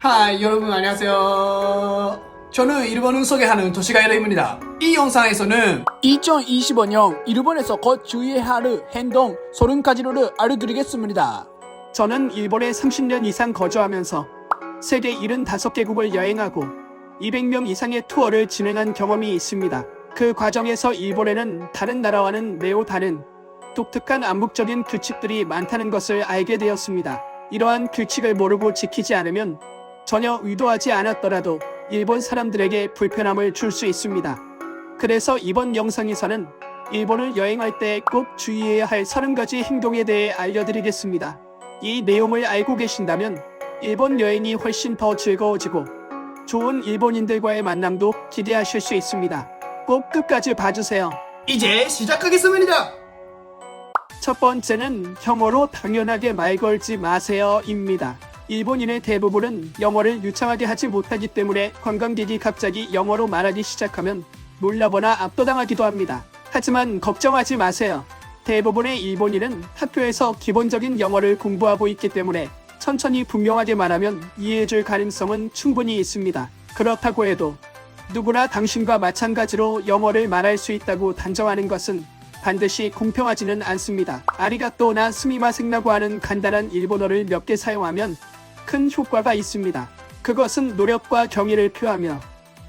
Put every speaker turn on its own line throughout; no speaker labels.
하이 여러분 안녕하세요. 저는 일본을 소개하는 도시가이러입니다. 이 영상에서는
2025년 일본에서 곧 주의해야 할 행동 30가지를 알려드리겠습니다. 저는 일본에 30년 이상 거주하면서 세계 75개국을 여행하고 200명 이상의 투어를 진행한 경험이 있습니다. 그 과정에서 일본에는 다른 나라와는 매우 다른 독특한 암묵적인 규칙들이 많다는 것을 알게 되었습니다. 이러한 규칙을 모르고 지키지 않으면 전혀 의도하지 않았더라도 일본 사람들에게 불편함을 줄 수 있습니다. 그래서 이번 영상에서는 일본을 여행할 때 꼭 주의해야 할 30가지 행동에 대해 알려드리겠습니다. 이 내용을 알고 계신다면 일본 여행이 훨씬 더 즐거워지고 좋은 일본인들과의 만남도 기대하실 수 있습니다. 꼭 끝까지 봐주세요.
이제 시작하겠습니다.
첫 번째는 영어로 당연하게 말 걸지 마세요입니다. 일본인의 대부분은 영어를 유창하게 하지 못하기 때문에 관광객이 갑자기 영어로 말하기 시작하면 놀라거나 압도당하기도 합니다. 하지만 걱정하지 마세요. 대부분의 일본인은 학교에서 기본적인 영어를 공부하고 있기 때문에 천천히 분명하게 말하면 이해해줄 가능성은 충분히 있습니다. 그렇다고 해도 누구나 당신과 마찬가지로 영어를 말할 수 있다고 단정하는 것은 반드시 공평하지는 않습니다. 아리가또나 스미마셍라고 하는 간단한 일본어를 몇 개 사용하면 큰 효과가 있습니다. 그것은 노력과 경의를 표하며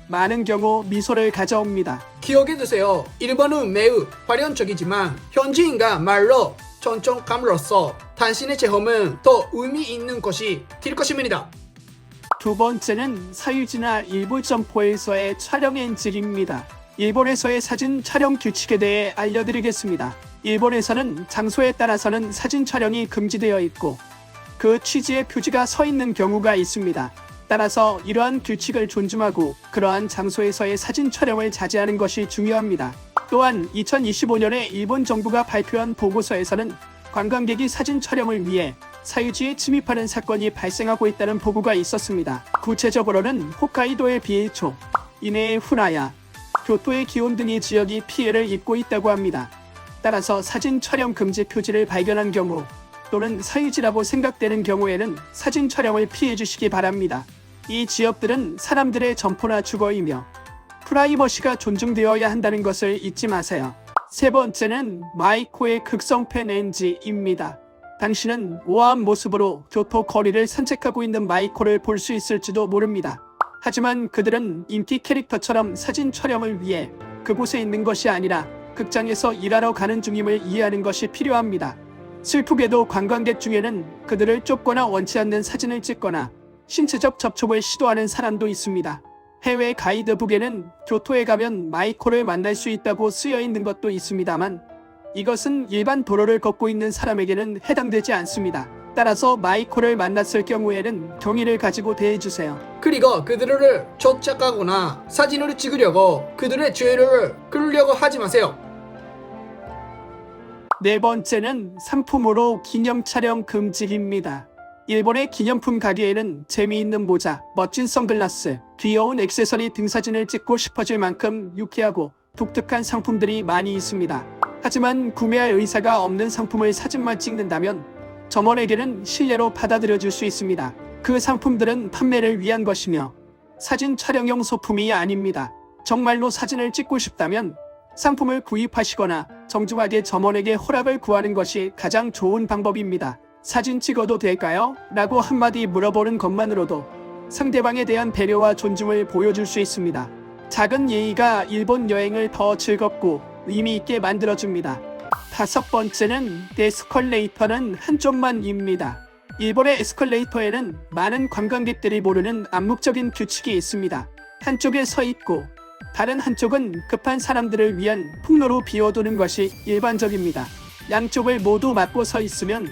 많은 경우 미소를 가져옵니다.
기억해두세요. 일본은 매우 발현적이지만 현지인과 말로 전통감으로써 당신의 체험은 더 의미 있는 것이 될 것입니다.
두 번째는 사유지나 일부 점포에서의 촬영 NG입니다. 일본에서의 사진 촬영 규칙에 대해 알려드리겠습니다. 일본에서는 장소에 따라서는 사진 촬영이 금지되어 있고 그 취지의 표지가 서 있는 경우가 있습니다. 따라서 이러한 규칙을 존중하고 그러한 장소에서의 사진 촬영을 자제하는 것이 중요합니다. 또한 2025년에 일본 정부가 발표한 보고서에서는 관광객이 사진 촬영을 위해 사유지에 침입하는 사건이 발생하고 있다는 보고가 있었습니다. 구체적으로는 홋카이도의 비에이초, 이네의 후라야, 교토의 기온 등의 지역이 피해를 입고 있다고 합니다. 따라서 사진 촬영 금지 표지를 발견한 경우 또는 사유지라고 생각되는 경우에는 사진 촬영을 피해 주시기 바랍니다. 이 지역들은 사람들의 점포나 주거이며 프라이버시가 존중되어야 한다는 것을 잊지 마세요. 세 번째는 마이코의 극성팬 NG입니다. 당신은 우아한 모습으로 교토 거리를 산책하고 있는 마이코를 볼 수 있을지도 모릅니다. 하지만 그들은 인기 캐릭터처럼 사진 촬영을 위해 그곳에 있는 것이 아니라 극장에서 일하러 가는 중임을 이해하는 것이 필요합니다. 슬프게도 관광객 중에는 그들을 쫓거나 원치 않는 사진을 찍거나 신체적 접촉을 시도하는 사람도 있습니다. 해외 가이드북에는 교토에 가면 마이코를 만날 수 있다고 쓰여 있는 것도 있습니다만 이것은 일반 도로를 걷고 있는 사람에게는 해당되지 않습니다. 따라서 마이코를 만났을 경우에는 경의를 가지고 대해주세요.
그리고 그들을 쫓아가거나 사진을 찍으려고 그들의 죄를 그르려고 하지 마세요.
네 번째는 상품으로 기념 촬영 금지입니다. 일본의 기념품 가게에는 재미있는 모자, 멋진 선글라스, 귀여운 액세서리 등 사진을 찍고 싶어질 만큼 유쾌하고 독특한 상품들이 많이 있습니다. 하지만 구매할 의사가 없는 상품을 사진만 찍는다면 점원에게는 실례로 받아들여질 수 있습니다. 그 상품들은 판매를 위한 것이며 사진 촬영용 소품이 아닙니다. 정말로 사진을 찍고 싶다면 상품을 구입하시거나 정중하게 점원에게 허락을 구하는 것이 가장 좋은 방법입니다. 사진 찍어도 될까요? 라고 한마디 물어보는 것만으로도 상대방에 대한 배려와 존중을 보여줄 수 있습니다. 작은 예의가 일본 여행을 더 즐겁고 의미 있게 만들어줍니다. 다섯 번째는 에스컬레이터는 한쪽만입니다. 일본의 에스컬레이터에는 많은 관광객들이 모르는 암묵적인 규칙이 있습니다. 한쪽에 서 있고 다른 한쪽은 급한 사람들을 위한 통로로 비워두는 것이 일반적입니다. 양쪽을 모두 막고 서 있으면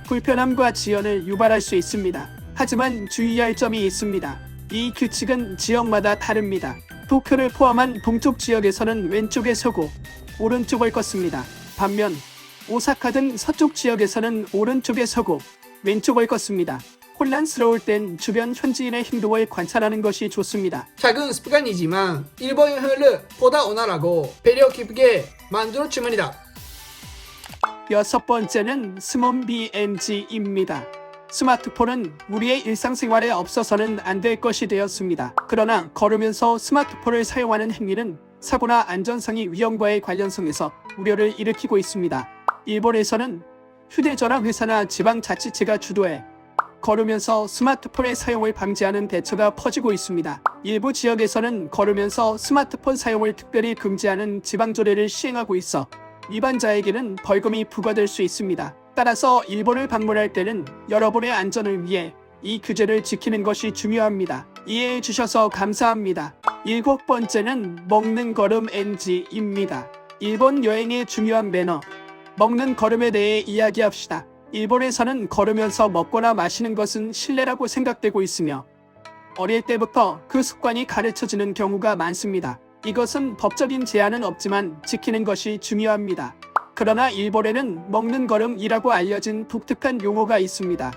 불편함과 지연을 유발할 수 있습니다. 하지만 주의할 점이 있습니다. 이 규칙은 지역마다 다릅니다. 도쿄를 포함한 동쪽 지역에서는 왼쪽에 서고 오른쪽을 걷습니다. 반면 오사카 등 서쪽 지역에서는 오른쪽에 서고 왼쪽을 걷습니다. 혼란스러울 땐 주변 현지인의 행동을 관찰하는 것이 좋습니다.
작은 습관이지만 일본인을 보다 원활하고 배려 깊게 만들어줍니다.
여섯 번째는 스몬 BNG입니다. 스마트폰은 우리의 일상생활에 없어서는 안 될 것이 되었습니다. 그러나 걸으면서 스마트폰을 사용하는 행위는 사고나 안전상의 위험과의 관련성에서 우려를 일으키고 있습니다. 일본에서는 휴대전화 회사나 지방자치체가 주도해 걸으면서 스마트폰의 사용을 방지하는 대처가 퍼지고 있습니다. 일부 지역에서는 걸으면서 스마트폰 사용을 특별히 금지하는 지방조례를 시행하고 있어 위반자에게는 벌금이 부과될 수 있습니다. 따라서 일본을 방문할 때는 여러분의 안전을 위해 이 규제를 지키는 것이 중요합니다. 이해해 주셔서 감사합니다. 7번째는 먹는 걸음 NG입니다. 일본 여행의 중요한 매너, 먹는 걸음에 대해 이야기합시다. 일본에서는 걸으면서 먹거나 마시는 것은 실례라고 생각되고 있으며 어릴 때부터 그 습관이 가르쳐지는 경우가 많습니다. 이것은 법적인 제한은 없지만 지키는 것이 중요합니다. 그러나 일본에는 먹는 걸음이라고 알려진 독특한 용어가 있습니다.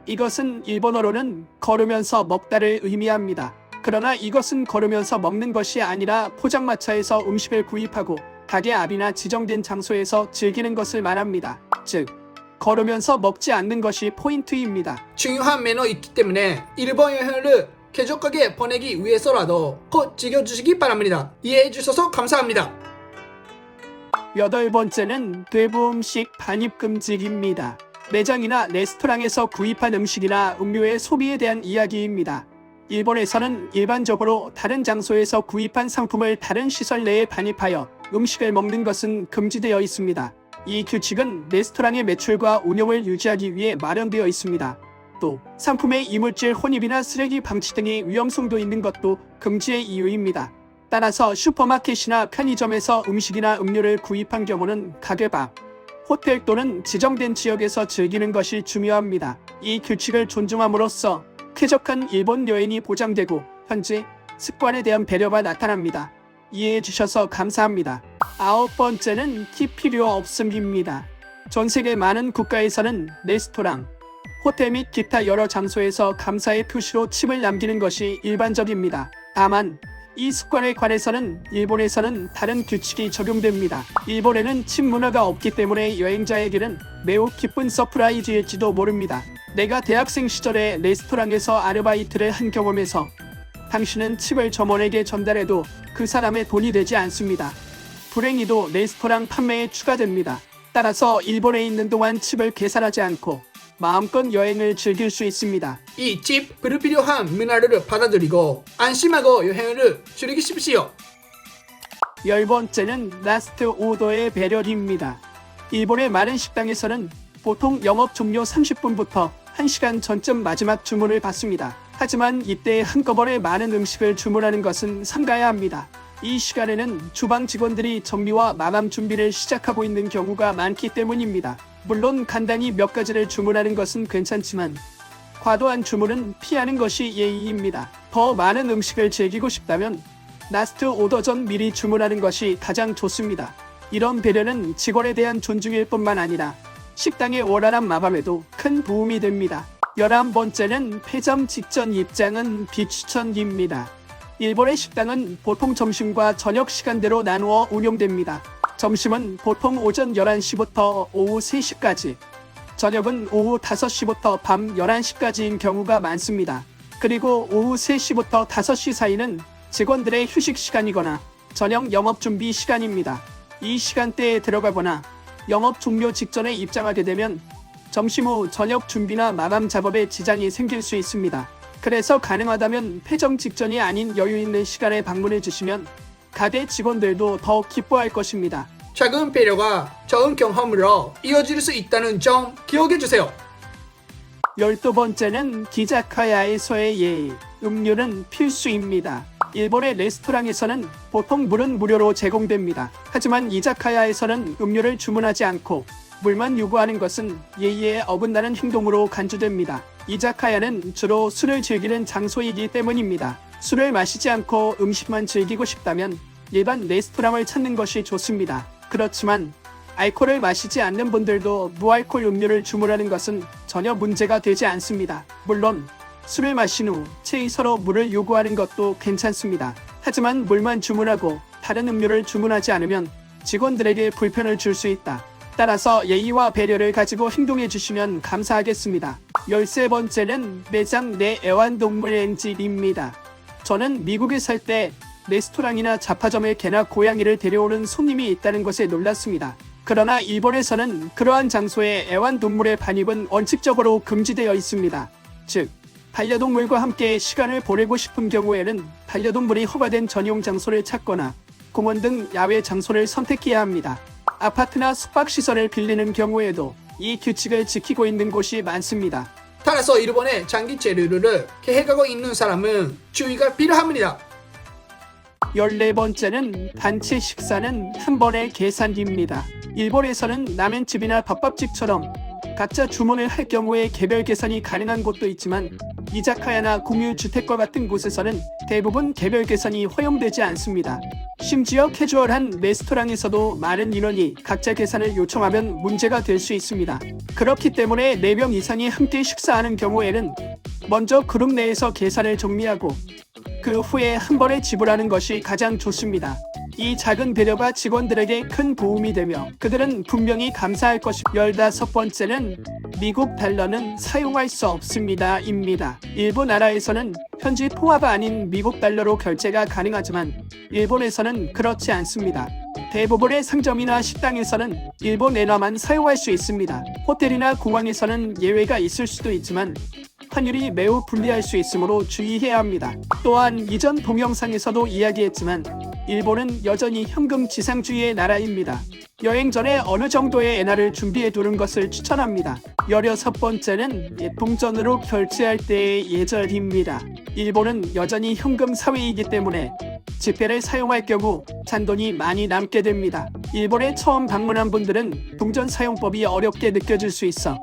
이것은 일본어로는 걸으면서 먹다를 의미합니다. 그러나 이것은 걸으면서 먹는 것이 아니라 포장마차에서 음식을 구입하고 가게 앞이나 지정된 장소에서 즐기는 것을 말합니다. 즉, 걸으면서 먹지 않는 것이 포인트입니다.
중요한 매너 있기 때문에 일본 여행을 쾌적하게 보내기 위해서라도 꼭 즐겨주시기 바랍니다. 이해해 주셔서 감사합니다.
8번째는 외부 음식 반입 금지입니다. 매장이나 레스토랑에서 구입한 음식이나 음료의 소비에 대한 이야기입니다. 일본에서는 일반적으로 다른 장소에서 구입한 상품을 다른 시설 내에 반입하여 음식을 먹는 것은 금지되어 있습니다. 이 규칙은 레스토랑의 매출과 운영을 유지하기 위해 마련되어 있습니다. 또 상품의 이물질 혼입이나 쓰레기 방치 등의 위험성도 있는 것도 금지의 이유입니다. 따라서 슈퍼마켓이나 편의점에서 음식이나 음료를 구입한 경우는 가게 밖, 호텔 또는 지정된 지역에서 즐기는 것이 중요합니다. 이 규칙을 존중함으로써 쾌적한 일본 여행이 보장되고 현재 습관에 대한 배려가 나타납니다. 이해해 주셔서 감사합니다. 9번째는 팁 필요 없음입니다. 전 세계 많은 국가에서는 레스토랑, 호텔 및 기타 여러 장소에서 감사의 표시로 팁을 남기는 것이 일반적입니다. 다만 이 습관에 관해서는 일본에서는 다른 규칙이 적용됩니다. 일본에는 팁 문화가 없기 때문에 여행자에게는 매우 기쁜 서프라이즈일지도 모릅니다. 내가 대학생 시절에 레스토랑에서 아르바이트를 한 경험에서 당신은 팁을 점원에게 전달해도 그 사람의 돈이 되지 않습니다. 불행히도 레스토랑 판매에 추가됩니다. 따라서 일본에 있는 동안 팁을 계산하지 않고 마음껏 여행을 즐길 수 있습니다.
이 팁 불필요한 문화를 받아들이고 안심하고 여행을 즐기십시오.
10번째는 라스트 오더의 배려입니다. 일본의 많은 식당에서는 보통 영업 종료 30분부터 1시간 전쯤 마지막 주문을 받습니다. 하지만 이때 한꺼번에 많은 음식을 주문하는 것은 삼가야 합니다. 이 시간에는 주방 직원들이 정리와 마감 준비를 시작하고 있는 경우가 많기 때문입니다. 물론 간단히 몇 가지를 주문하는 것은 괜찮지만 과도한 주문은 피하는 것이 예의입니다. 더 많은 음식을 즐기고 싶다면 라스트 오더 전 미리 주문하는 것이 가장 좋습니다. 이런 배려는 직원에 대한 존중일 뿐만 아니라 식당의 원활한 마감에도 큰 도움이 됩니다. 11번째는 폐점 직전 입장은 비추천입니다. 일본의 식당은 보통 점심과 저녁 시간대로 나누어 운영됩니다. 점심은 보통 오전 11시부터 오후 3시까지, 저녁은 오후 5시부터 밤 11시까지인 경우가 많습니다. 그리고 오후 3시부터 5시 사이는 직원들의 휴식 시간이거나 저녁 영업 준비 시간입니다. 이 시간대에 들어가거나 영업 종료 직전에 입장하게 되면 점심 후 저녁 준비나 마감 작업에 지장이 생길 수 있습니다. 그래서 가능하다면 폐점 직전이 아닌 여유 있는 시간에 방문해 주시면 가게 직원들도 더 기뻐할 것입니다.
작은 배려가 좋은 경험으로 이어질 수 있다는 점 기억해 주세요.
12번째는 기자카야에서의 예의, 음료는 필수입니다. 일본의 레스토랑에서는 보통 물은 무료로 제공됩니다. 하지만 이자카야에서는 음료를 주문하지 않고 물만 요구하는 것은 예의에 어긋나는 행동으로 간주됩니다. 이자카야는 주로 술을 즐기는 장소이기 때문입니다. 술을 마시지 않고 음식만 즐기고 싶다면 일반 레스토랑을 찾는 것이 좋습니다. 그렇지만 알코올을 마시지 않는 분들도 무알콜 음료를 주문하는 것은 전혀 문제가 되지 않습니다. 물론 술을 마신 후 체의서로 물을 요구하는 것도 괜찮습니다. 하지만 물만 주문하고 다른 음료를 주문하지 않으면 직원들에게 불편을 줄 수 있다. 따라서 예의와 배려를 가지고 행동해 주시면 감사하겠습니다. 13번째는 매장 내 애완동물 엔질입니다. 저는 미국에 살 때 레스토랑이나 잡화점에 개나 고양이를 데려오는 손님이 있다는 것에 놀랐습니다. 그러나 일본에서는 그러한 장소에 애완동물의 반입은 원칙적으로 금지되어 있습니다. 즉, 반려동물과 함께 시간을 보내고 싶은 경우에는 반려동물이 허가된 전용 장소를 찾거나 공원 등 야외 장소를 선택해야 합니다. 아파트나 숙박시설을 빌리는 경우에도 이 규칙을 지키고 있는 곳이 많습니다.
따라서 일본의 장기체 룰을 계획하고 있는 사람은 주의가 필요합니다.
14번째는 단체 식사는 한 번에 계산입니다. 일본에서는 라멘집이나 덮밥집처럼 각자 주문을 할 경우에 개별 계산이 가능한 곳도 있지만 이자카야나 공유주택과 같은 곳에서는 대부분 개별 계산이 허용되지 않습니다. 심지어 캐주얼한 레스토랑에서도 많은 인원이 각자 계산을 요청하면 문제가 될 수 있습니다. 그렇기 때문에 4명 이상이 함께 식사하는 경우에는 먼저 그룹 내에서 계산을 정리하고 그 후에 한 번에 지불하는 것이 가장 좋습니다. 이 작은 배려가 직원들에게 큰 도움이 되며 그들은 분명히 감사할 것입니다. 15번째는 미국 달러는 사용할 수 없습니다. 입니다. 일본 나라에서는 현지 통화가 아닌 미국 달러로 결제가 가능하지만 일본에서는 그렇지 않습니다. 대부분의 상점이나 식당에서는 일본 엔화만 사용할 수 있습니다. 호텔이나 공항에서는 예외가 있을 수도 있지만 환율이 매우 불리할 수 있으므로 주의해야 합니다. 또한 이전 동영상에서도 이야기했지만 일본은 여전히 현금 지상주의의 나라입니다. 여행 전에 어느 정도의 엔화를 준비해 두는 것을 추천합니다. 16번째는 동전으로 결제할 때의 예절입니다. 일본은 여전히 현금 사회이기 때문에 지폐를 사용할 경우 잔돈이 많이 남게 됩니다. 일본에 처음 방문한 분들은 동전 사용법이 어렵게 느껴질 수 있어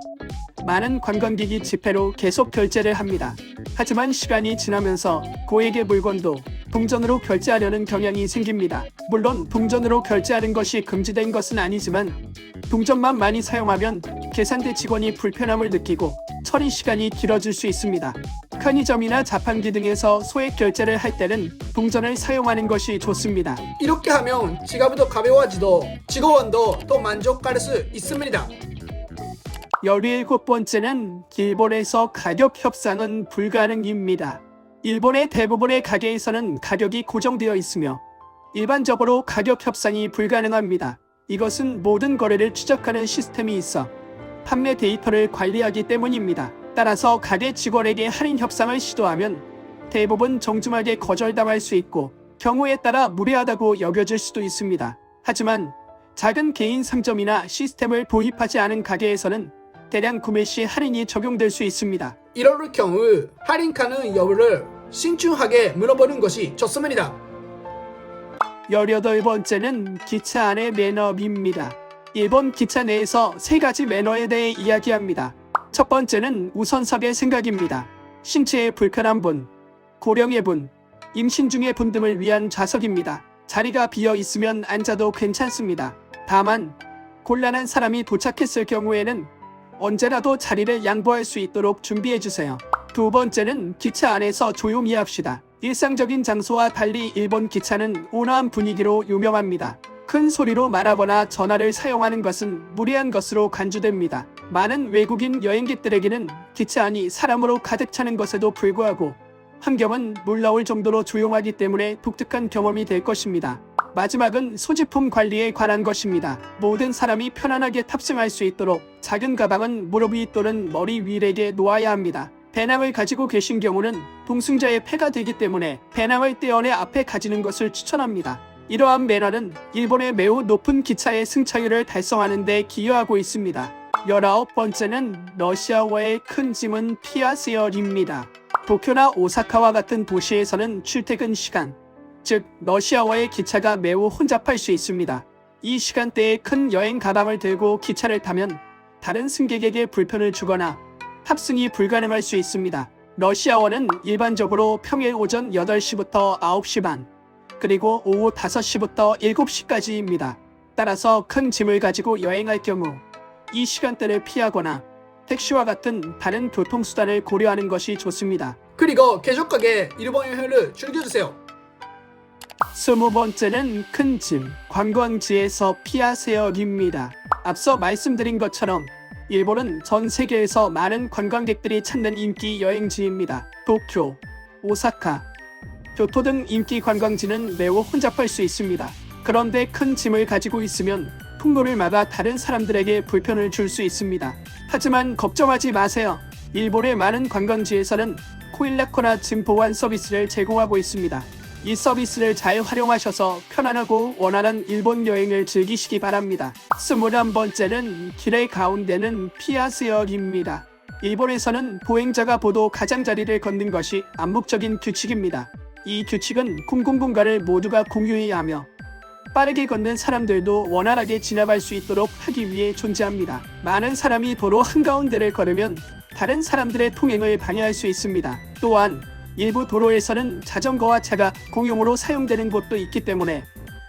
많은 관광객이 지폐로 계속 결제를 합니다. 하지만 시간이 지나면서 고액의 물건도 동전으로 결제하려는 경향이 생깁니다. 물론 동전으로 결제하는 것이 금지된 것은 아니지만 동전만 많이 사용하면 계산대 직원이 불편함을 느끼고 처리 시간이 길어질 수 있습니다. 편의점이나 자판기 등에서 소액 결제를 할 때는 동전을 사용하는 것이 좋습니다.
이렇게 하면 지갑도 가벼워지고 직원도 더 만족할 수 있습니다.
17번째는 일본에서 가격 협상은 불가능입니다. 일본의 대부분의 가게에서는 가격이 고정되어 있으며 일반적으로 가격 협상이 불가능합니다. 이것은 모든 거래를 추적하는 시스템이 있어 판매 데이터를 관리하기 때문입니다. 따라서 가게 직원에게 할인 협상을 시도하면 대부분 정중하게 거절당할 수 있고 경우에 따라 무례하다고 여겨질 수도 있습니다. 하지만 작은 개인 상점이나 시스템을 도입하지 않은 가게에서는 대량 구매 시 할인이 적용될 수 있습니다.
이럴 경우 할인 가능 여부를 신중하게 물어보는 것이 좋습니다.
18번째는 기차 안의 매너입니다. 일본 기차 내에서 3가지 매너에 대해 이야기합니다. 첫 번째는 우선석의 생각입니다. 신체에 불편한 분, 고령의 분, 임신 중의 분 등을 위한 좌석입니다. 자리가 비어 있으면 앉아도 괜찮습니다. 다만 곤란한 사람이 도착했을 경우에는 언제라도 자리를 양보할 수 있도록 준비해주세요. 두 번째는 기차 안에서 조용히 합시다. 일상적인 장소와 달리 일본 기차는 온화한 분위기로 유명합니다. 큰 소리로 말하거나 전화를 사용하는 것은 무례한 것으로 간주됩니다. 많은 외국인 여행객들에게는 기차 안이 사람으로 가득 차는 것에도 불구하고 환경은 놀라울 정도로 조용하기 때문에 독특한 경험이 될 것입니다. 마지막은 소지품 관리에 관한 것입니다. 모든 사람이 편안하게 탑승할 수 있도록 작은 가방은 무릎 위 또는 머리 위에 놓아야 합니다. 배낭을 가지고 계신 경우는 동승자의 폐가 되기 때문에 배낭을 떼어내 앞에 가지는 것을 추천합니다. 이러한 매너는 일본의 매우 높은 기차의 승차율을 달성하는 데 기여하고 있습니다. 19번째는 러시아어의 큰 짐은 피하세요입니다. 도쿄나 오사카와 같은 도시에서는 출퇴근 시간, 즉 러시아어의 기차가 매우 혼잡할 수 있습니다. 이 시간대에 큰 여행 가방을 들고 기차를 타면 다른 승객에게 불편을 주거나 탑승이 불가능할 수 있습니다. 러시아어는 일반적으로 평일 오전 8시부터 9시 반, 그리고 오후 5시부터 7시까지입니다. 따라서 큰 짐을 가지고 여행할 경우 이 시간대를 피하거나 택시와 같은 다른 교통수단을 고려하는 것이 좋습니다.
그리고 계속하게 일본 여행을 즐겨주세요.
20번째는 큰 짐, 관광지에서 피하세요입니다. 앞서 말씀드린 것처럼 일본은 전 세계에서 많은 관광객들이 찾는 인기 여행지입니다. 도쿄, 오사카, 교토 등 인기 관광지는 매우 혼잡할 수 있습니다. 그런데 큰 짐을 가지고 있으면 통로를 막아 다른 사람들에게 불편을 줄 수 있습니다. 하지만 걱정하지 마세요. 일본의 많은 관광지에서는 코일라코나 짐 보완 서비스를 제공하고 있습니다. 이 서비스를 잘 활용하셔서 편안하고 원활한 일본 여행을 즐기시기 바랍니다. 21번째는 길의 가운데는 피하세요입니다. 일본에서는 보행자가 보도 가장자리를 걷는 것이 암묵적인 규칙입니다. 이 규칙은 공공공간을 모두가 공유해야 하며 빠르게 걷는 사람들도 원활하게 지나갈 수 있도록 하기 위해 존재합니다. 많은 사람이 도로 한가운데를 걸으면 다른 사람들의 통행을 방해할 수 있습니다. 또한 일부 도로에서는 자전거와 차가 공용으로 사용되는 곳도 있기 때문에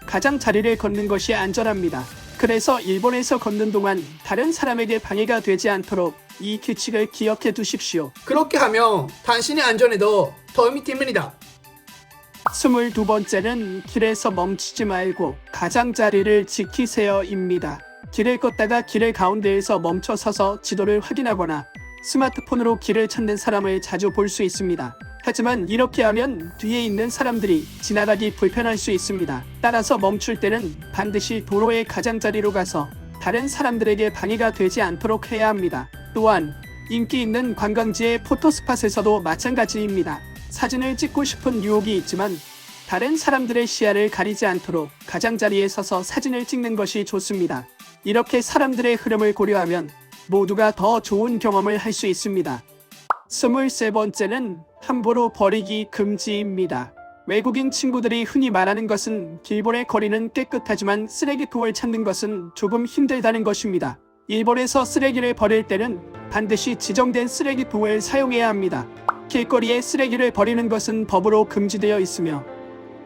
가장자리를 걷는 것이 안전합니다. 그래서 일본에서 걷는 동안 다른 사람에게 방해가 되지 않도록 이 규칙을 기억해 두십시오.
그렇게 하면 당신의 안전에도 도움이 됩니다.
22번째는 길에서 멈추지 말고 가장자리를 지키세요입니다. 길을 걷다가 길의 가운데에서 멈춰 서서 지도를 확인하거나 스마트폰으로 길을 찾는 사람을 자주 볼 수 있습니다. 하지만 이렇게 하면 뒤에 있는 사람들이 지나가기 불편할 수 있습니다. 따라서 멈출 때는 반드시 도로의 가장자리로 가서 다른 사람들에게 방해가 되지 않도록 해야 합니다. 또한 인기 있는 관광지의 포토스팟에서도 마찬가지입니다. 사진을 찍고 싶은 유혹이 있지만 다른 사람들의 시야를 가리지 않도록 가장자리에 서서 사진을 찍는 것이 좋습니다. 이렇게 사람들의 흐름을 고려하면 모두가 더 좋은 경험을 할 수 있습니다. 23번째는 함부로 버리기 금지입니다. 외국인 친구들이 흔히 말하는 것은 일본의 거리는 깨끗하지만 쓰레기통을 찾는 것은 조금 힘들다는 것입니다. 일본에서 쓰레기를 버릴 때는 반드시 지정된 쓰레기통을 사용해야 합니다. 길거리에 쓰레기를 버리는 것은 법으로 금지되어 있으며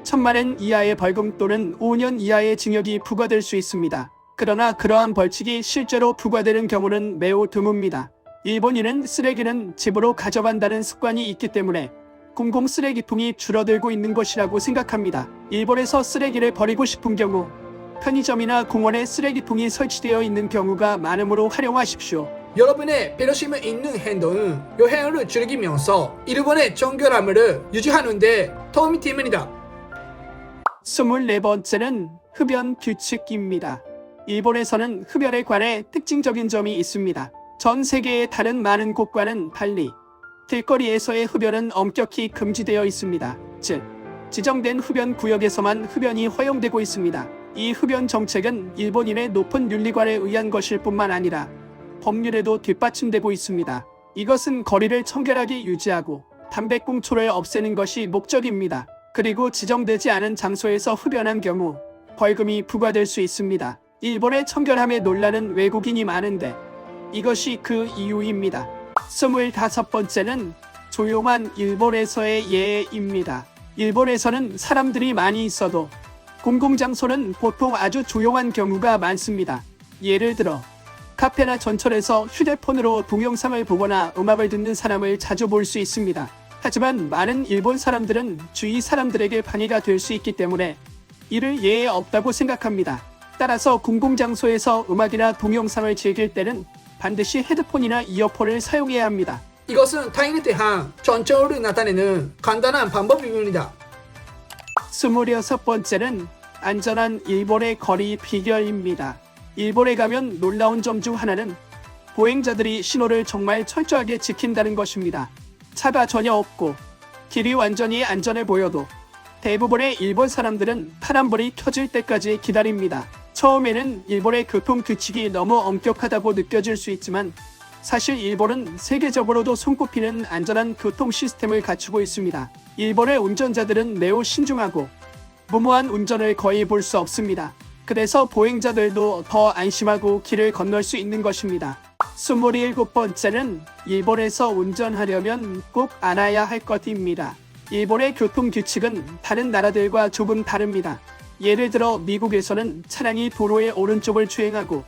1,000만엔 이하의 벌금 또는 5년 이하의 징역이 부과될 수 있습니다. 그러나 그러한 벌칙이 실제로 부과되는 경우는 매우 드뭅니다. 일본인은 쓰레기는 집으로 가져간다는 습관이 있기 때문에 공공 쓰레기통이 줄어들고 있는 것이라고 생각합니다. 일본에서 쓰레기를 버리고 싶은 경우 편의점이나 공원에 쓰레기통이 설치되어 있는 경우가 많으므로 활용하십시오.
여러분의 배려심 있는 행동은 여행을 즐기면서 일본의 정결함을 유지하는 데 도움이 됩니다.
24번째는 흡연 규칙입니다. 일본에서는 흡연에 관해 특징적인 점이 있습니다. 전 세계의 다른 많은 곳과는 달리 길거리에서의 흡연은 엄격히 금지되어 있습니다. 즉, 지정된 흡연 구역에서만 흡연이 허용되고 있습니다. 이 흡연 정책은 일본인의 높은 윤리관에 의한 것일 뿐만 아니라 법률에도 뒷받침되고 있습니다. 이것은 거리를 청결하게 유지하고 담배꽁초를 없애는 것이 목적입니다. 그리고 지정되지 않은 장소에서 흡연한 경우 벌금이 부과될 수 있습니다. 일본의 청결함에 놀라는 외국인이 많은데 이것이 그 이유입니다. 25번째는 조용한 일본에서의 예입니다. 일본에서는 사람들이 많이 있어도 공공장소는 보통 아주 조용한 경우가 많습니다. 예를 들어 카페나 전철에서 휴대폰으로 동영상을 보거나 음악을 듣는 사람을 자주 볼 수 있습니다. 하지만 많은 일본 사람들은 주위 사람들에게 방해가 될 수 있기 때문에 이를 예에 없다고 생각합니다. 따라서 공공장소에서 음악이나 동영상을 즐길 때는 반드시 헤드폰이나 이어폰을 사용해야 합니다.
이것은 타인에 대한 존중을 나타내는 간단한 방법입니다.
26번째는 안전한 일본의 거리 비결입니다. 일본에 가면 놀라운 점 중 하나는 보행자들이 신호를 정말 철저하게 지킨다는 것입니다. 차가 전혀 없고 길이 완전히 안전해 보여도 대부분의 일본 사람들은 파란불이 켜질 때까지 기다립니다. 처음에는 일본의 교통 규칙이 너무 엄격하다고 느껴질 수 있지만 사실 일본은 세계적으로도 손꼽히는 안전한 교통 시스템을 갖추고 있습니다. 일본의 운전자들은 매우 신중하고 무모한 운전을 거의 볼 수 없습니다. 그래서 보행자들도 더 안심하고 길을 건널 수 있는 것입니다. 27번째는 일본에서 운전하려면 꼭 알아야 할 것입니다. 일본의 교통 규칙은 다른 나라들과 조금 다릅니다. 예를 들어 미국에서는 차량이 도로의 오른쪽을 주행하고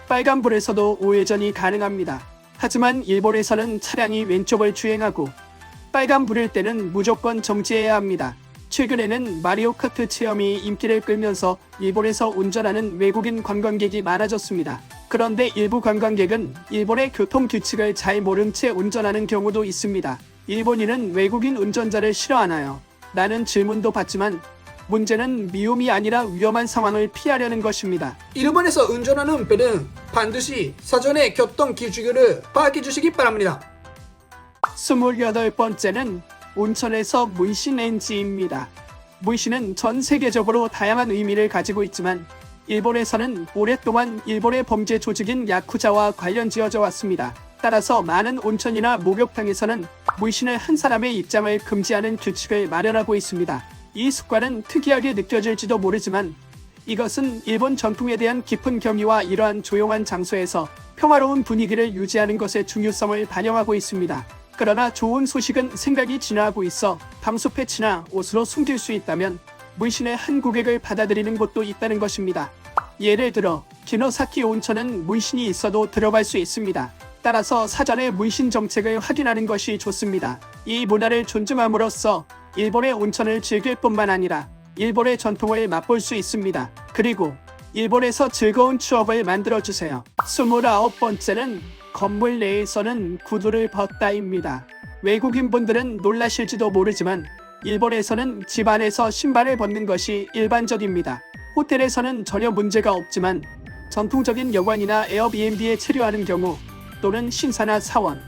빨간불에서도 우회전이 가능합니다. 하지만 일본에서는 차량이 왼쪽을 주행하고 빨간불일 때는 무조건 정지해야 합니다. 최근에는 마리오 카트 체험이 인기를 끌면서 일본에서 운전하는 외국인 관광객이 많아졌습니다. 그런데 일부 관광객은 일본의 교통 규칙을 잘 모른 채 운전하는 경우도 있습니다. 일본인은 외국인 운전자를 싫어하나요? 라는 질문도 받지만 문제는 미움이 아니라 위험한 상황을 피하려는 것입니다.
일본에서 운전하는 분은 반드시 사전에 교통 규칙을 파악해 주시기 바랍니다.
28번째는 온천에서 물씬 NG입니다. 물씬은 전 세계적으로 다양한 의미를 가지고 있지만 일본에서는 오랫동안 일본의 범죄 조직인 야쿠자와 관련 지어져 왔습니다. 따라서 많은 온천이나 목욕탕에서는 물씬을 한 사람의 입장을 금지하는 규칙을 마련하고 있습니다. 이 습관은 특이하게 느껴질지도 모르지만 이것은 일본 전통에 대한 깊은 경의와 이러한 조용한 장소에서 평화로운 분위기를 유지하는 것의 중요성을 반영하고 있습니다. 그러나 좋은 소식은 생각이 진화하고 있어 방수 패치나 옷으로 숨길 수 있다면 물씬의 한 고객을 받아들이는 곳도 있다는 것입니다. 예를 들어 기노사키 온천은 물씬이 있어도 들어갈 수 있습니다. 따라서 사전에 물씬 정책을 확인하는 것이 좋습니다. 이 문화를 존중함으로써 일본의 온천을 즐길 뿐만 아니라 일본의 전통을 맛볼 수 있습니다. 그리고 일본에서 즐거운 추억을 만들어주세요. 29번째는 건물 내에서는 구두를 벗다입니다. 외국인분들은 놀라실지도 모르지만 일본에서는 집 안에서 신발을 벗는 것이 일반적입니다. 호텔에서는 전혀 문제가 없지만 전통적인 여관이나 에어비앤비에 체류하는 경우 또는 신사나 사원,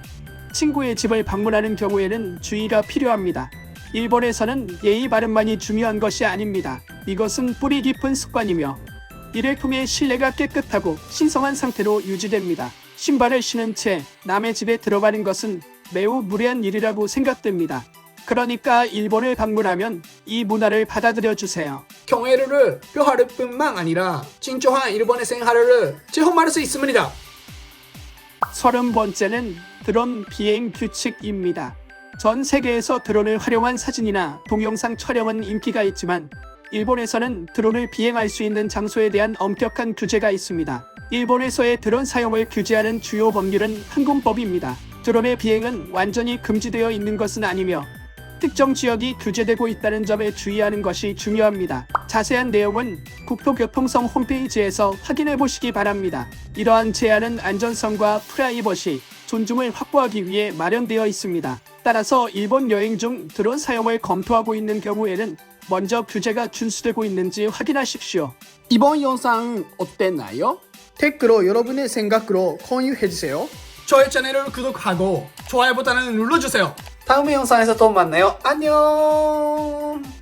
친구의 집을 방문하는 경우에는 주의가 필요합니다. 일본에서는 예의 바름만이 중요한 것이 아닙니다. 이것은 뿌리 깊은 습관이며 이를 통해 신뢰가 깨끗하고 신성한 상태로 유지됩니다. 신발을 신은 채 남의 집에 들어가는 것은 매우 무례한 일이라고 생각됩니다. 그러니까 일본을 방문하면 이 문화를 받아들여 주세요.
경애를 표할 뿐만 아니라 진정한 일본의 생활을 체험할 수 있습니다.
30번째는 드론 비행 규칙입니다. 전 세계에서 드론을 활용한 사진이나 동영상 촬영은 인기가 있지만 일본에서는 드론을 비행할 수 있는 장소에 대한 엄격한 규제가 있습니다. 일본에서의 드론 사용을 규제하는 주요 법률은 항공법입니다. 드론의 비행은 완전히 금지되어 있는 것은 아니며 특정 지역이 규제되고 있다는 점에 주의하는 것이 중요합니다. 자세한 내용은 국토교통성 홈페이지에서 확인해 보시기 바랍니다. 이러한 제한은 안전성과 프라이버시, 존중을 확보하기 위해 마련되어 있습니다. 따라서 일본 여행 중 드론 사용을 검토하고 있는 경우에는 먼저 규제가 준수되고 있는지 확인하십시오.
이번 영상은 어땠나요? 댓글로 여러분의 생각으로 공유해주세요. 저의 채널을 구독하고 좋아요 버튼을 눌러주세요. 다음 영상에서 또 만나요. 안녕.